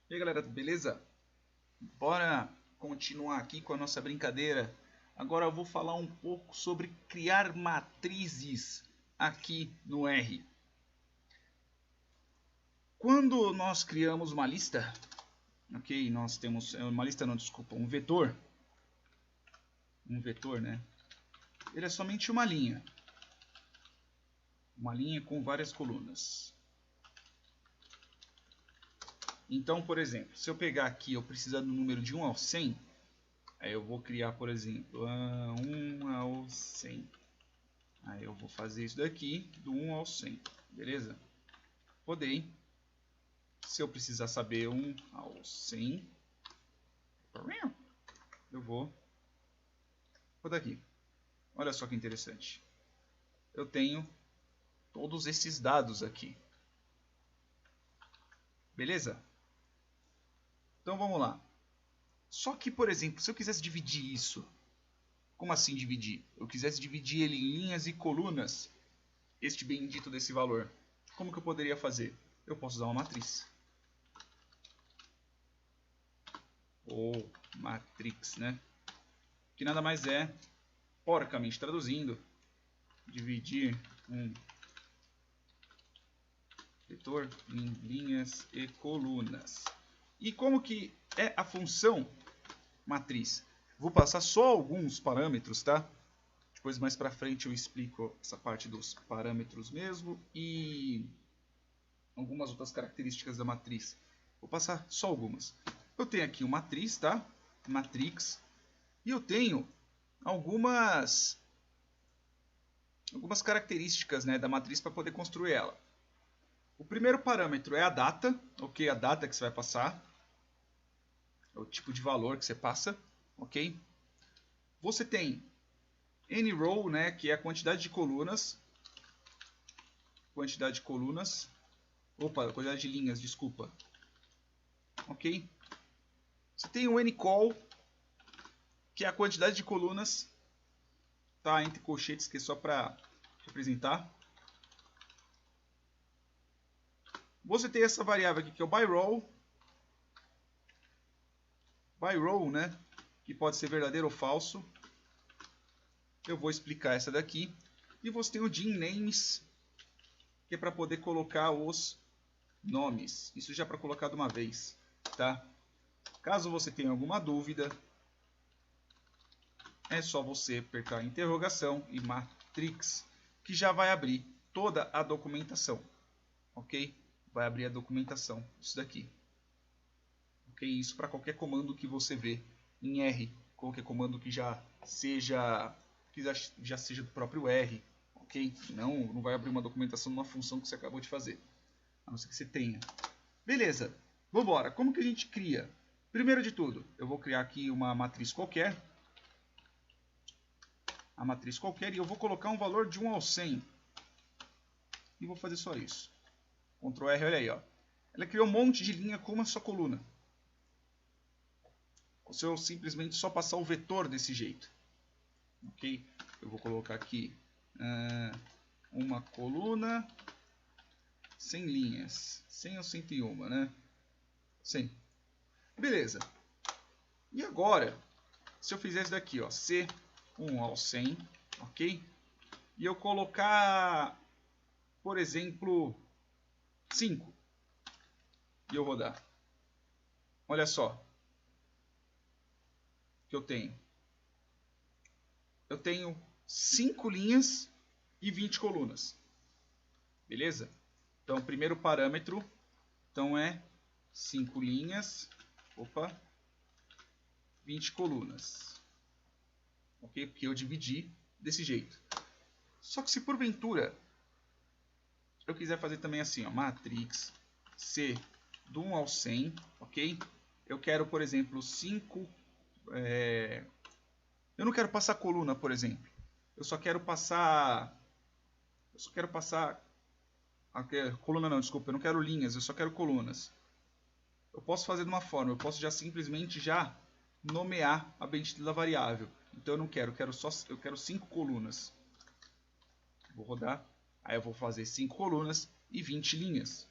E aí galera, beleza? Bora continuar aqui com a nossa brincadeira. Agora eu vou falar um pouco sobre criar matrizes aqui no R. Quando nós criamos uma lista, ok? Nós temos uma lista, não, desculpa, um vetor, né? Ele é somente uma linha com várias colunas. Então, por exemplo, se eu pegar aqui, eu precisar do número de 1 ao 100, aí eu vou criar, por exemplo, 1 ao 100. Aí eu vou fazer isso daqui, do 1 ao 100, beleza? Rodei. Se eu precisar saber 1 ao 100, eu vou rodar aqui. Olha só que interessante. Eu tenho todos esses dados aqui. Beleza? Então vamos lá. Só que, por exemplo, se eu quisesse dividir isso, como assim dividir? Eu quisesse dividir ele em linhas e colunas, este bendito desse valor. Como que eu poderia fazer? Eu posso usar uma matriz. Ou matrix, né? Que nada mais é, porcamente traduzindo, dividir um vetor em linhas e colunas. E como que é a função matriz? Vou passar só alguns parâmetros, tá? Depois mais pra frente eu explico essa parte dos parâmetros mesmo e algumas outras características da matriz. Vou passar só algumas. Eu tenho aqui uma matriz, tá? Matrix. E eu tenho algumas características, né, da matriz para poder construir ela. O primeiro parâmetro é a data, ok? A data que você vai passar. É o tipo de valor que você passa, ok? Você tem nrow, né, que é a quantidade de colunas. Opa, quantidade de linhas, desculpa. Ok? Você tem o ncol, que é a quantidade de colunas, tá? Entre colchetes, que é só para representar. Você tem essa variável aqui, que é o byRow, né? Que pode ser verdadeiro ou falso. Eu vou explicar essa daqui. E você tem o DINNames, que é para poder colocar os nomes. Isso já é para colocar de uma vez, tá? Caso você tenha alguma dúvida, é só você apertar interrogação e matrix, que já vai abrir toda a documentação, ok? Vai abrir a documentação, isso daqui. Ok? Isso para qualquer comando que você vê em R, qualquer comando que já seja do próprio R, ok? Não vai abrir uma documentação de uma função que você acabou de fazer, a não ser que você tenha. Beleza, vamos embora. Como que a gente cria? Primeiro de tudo, eu vou criar aqui uma matriz qualquer. E eu vou colocar um valor de 1 ao 100. E vou fazer só isso. Ctrl R, olha aí, ó. Ela criou um monte de linha com uma só coluna. Se eu simplesmente só passar o vetor desse jeito. Ok? Eu vou colocar aqui uma coluna 100 linhas. 100 ou 101, né? 100. Beleza. E agora, se eu fizer isso daqui, ó, C1 ao 100, ok? E eu colocar, por exemplo, 5. E eu rodar. Olha só. Que eu tenho. Eu tenho 5 linhas e 20 colunas. Beleza? Então, o primeiro parâmetro então, é 5 linhas, 20 colunas. Ok? Porque eu dividi desse jeito. Só que se porventura eu quiser fazer também assim, ó, matrix C do 1 ao 100, ok? Eu quero, por exemplo, 5... Eu não quero passar coluna, por exemplo. Eu só quero passar... Coluna não, desculpa. Eu não quero linhas, eu só quero colunas. Eu posso fazer de uma forma. Eu posso já simplesmente nomear a bendita da variável. Então eu não quero. Eu quero 5 colunas. Vou rodar. Aí eu vou fazer 5 colunas e 20 linhas.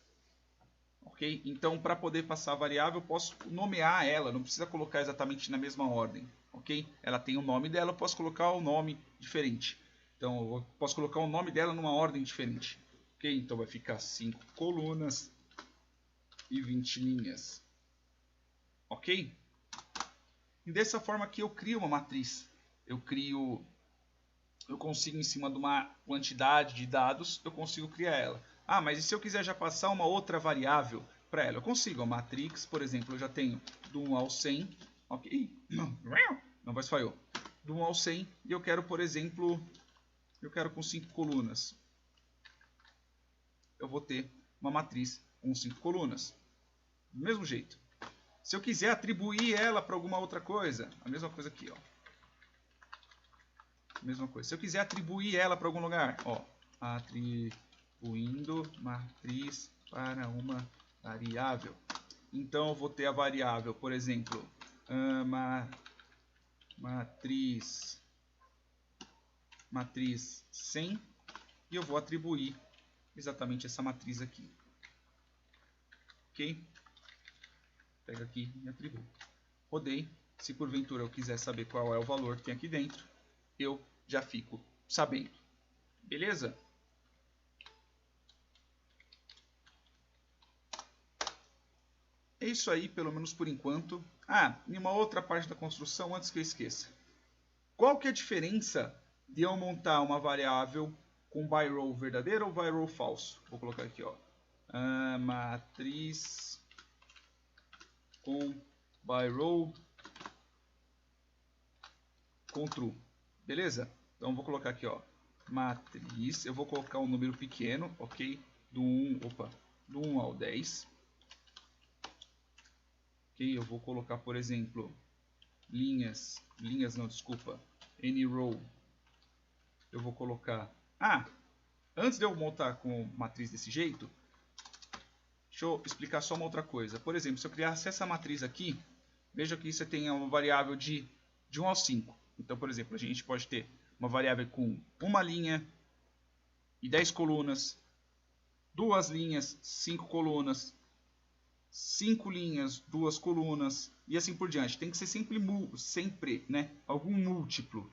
Ok? Então, para poder passar a variável, eu posso nomear ela, não precisa colocar exatamente na mesma ordem. Ok? Ela tem o nome dela, eu posso colocar o nome diferente. Então, eu posso colocar o nome dela numa ordem diferente. Ok? Então, vai ficar 5 colunas e 20 linhas. Ok? E dessa forma aqui eu crio uma matriz. Eu consigo, em cima de uma quantidade de dados, eu consigo criar ela. Ah, mas e se eu quiser já passar uma outra variável para ela? Eu consigo. A matrix, por exemplo, eu já tenho do 1 ao 100. Ok? Não, voz falhou. Do 1 ao 100 e eu quero, por exemplo, eu quero com 5 colunas. Eu vou ter uma matriz com 5 colunas. Do mesmo jeito. Se eu quiser atribuir ela para alguma outra coisa, a mesma coisa aqui, ó. Mesma coisa. Se eu quiser atribuir ela para algum lugar, ó, atribuindo matriz para uma variável. Então eu vou ter a variável, por exemplo, matriz 100 e eu vou atribuir exatamente essa matriz aqui. Ok? Pega aqui e atribuo. Rodei. Se porventura eu quiser saber qual é o valor que tem aqui dentro, eu já fico sabendo. Beleza? É isso aí, pelo menos por enquanto. Ah, e uma outra parte da construção, antes que eu esqueça. Qual que é a diferença de eu montar uma variável com by row verdadeiro ou by row falso? Vou colocar aqui, ó. Matriz com by row com true. Beleza? Então vou colocar aqui, ó, matriz, eu vou colocar um número pequeno, ok? Do 1 ao 10. Ok, eu vou colocar, por exemplo, linhas não, desculpa, anyRow. Eu vou colocar, antes de eu montar com matriz desse jeito, deixa eu explicar só uma outra coisa. Por exemplo, se eu criasse essa matriz aqui, veja que você tem uma variável de 1 ao 5. Então, por exemplo, a gente pode ter uma variável com uma linha e 10 colunas, 2 linhas, 5 colunas, 5 linhas, 2 colunas e assim por diante. Tem que ser sempre, né, algum múltiplo.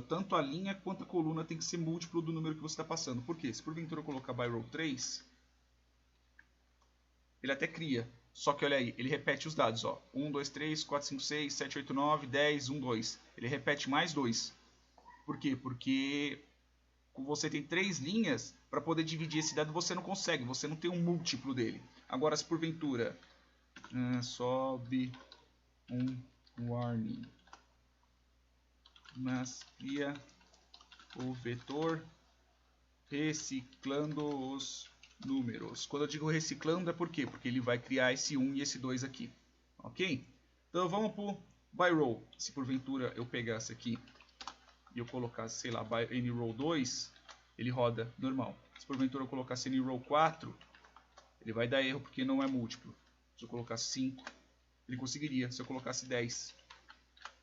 Tanto a linha quanto a coluna tem que ser múltiplo do número que você está passando. Por quê? Se porventura eu colocar by row 3, ele até cria. Só que olha aí, ele repete os dados, ó. 1, 2, 3, 4, 5, 6, 7, 8, 9, 10, 1, 2. Ele repete mais 2. Por quê? Porque você tem 3 linhas, para poder dividir esse dado você não consegue, você não tem um múltiplo dele. Agora, se porventura sobe um warning, mas cria o vetor reciclando os números. Quando eu digo reciclando é por quê? Porque ele vai criar esse 1 e esse 2 aqui. Ok? Então vamos para o by row. Se porventura eu pegasse aqui e eu colocasse, sei lá, by anyRow 2, ele roda normal. Se porventura eu colocasse anyRow 4, ele vai dar erro porque não é múltiplo. Se eu colocasse 5, ele conseguiria. Se eu colocasse 10,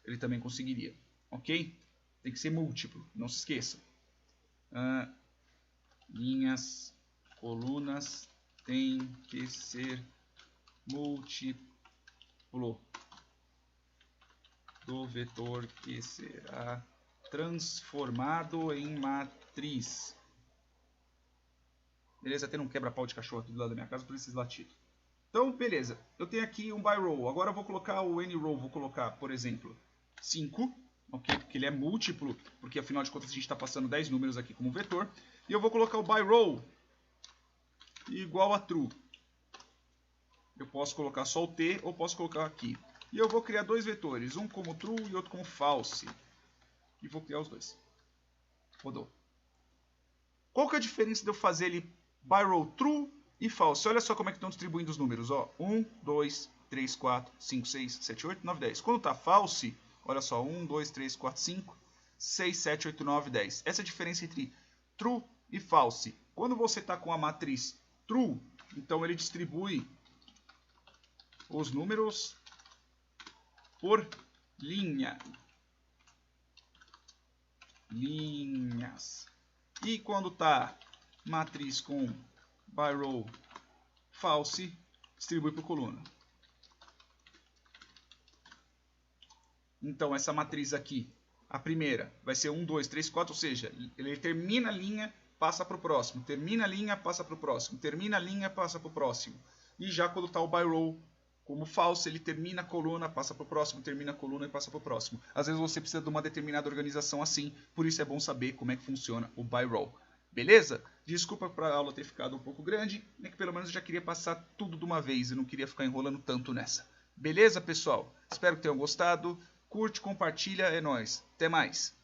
ele também conseguiria. Ok? Tem que ser múltiplo, não se esqueça. Linhas, colunas, tem que ser múltiplo do vetor que será transformado em matriz. Beleza? Tendo um quebra-pau de cachorro aqui do lado da minha casa por esses latidos. Então, beleza. Eu tenho aqui um by row. Agora eu vou colocar o anyRow. Vou colocar, por exemplo, 5. Ok? Porque ele é múltiplo. Porque afinal de contas a gente está passando 10 números aqui como vetor. E eu vou colocar o by row igual a true. Eu posso colocar só o T ou posso colocar aqui. E eu vou criar dois vetores. Um como true e outro como false. E vou criar os dois. Rodou. Qual que é a diferença de eu fazer ele by row true e false? Olha só como é que estão distribuindo os números. Ó. 1, 2, 3, 4, 5, 6, 7, 8, 9, 10. Quando está false, olha só. 1, 2, 3, 4, 5, 6, 7, 8, 9, 10. Essa é a diferença entre true e false. Quando você está com a matriz true, então ele distribui os números por linha. Linhas. E quando está matriz com by row false, distribui por coluna. Então, essa matriz aqui, a primeira, vai ser 1, 2, 3, 4, ou seja, ele termina a linha, passa para o próximo, termina a linha, passa para o próximo, termina a linha, passa para o próximo. E já quando está o by row como falso, ele termina a coluna, passa para o próximo, termina a coluna e passa para o próximo. Às vezes você precisa de uma determinada organização assim, por isso é bom saber como é que funciona o by row. Beleza? Desculpa para a aula ter ficado um pouco grande, é que pelo menos eu já queria passar tudo de uma vez e não queria ficar enrolando tanto nessa. Beleza, pessoal? Espero que tenham gostado. Curte, compartilha, é nóis. Até mais.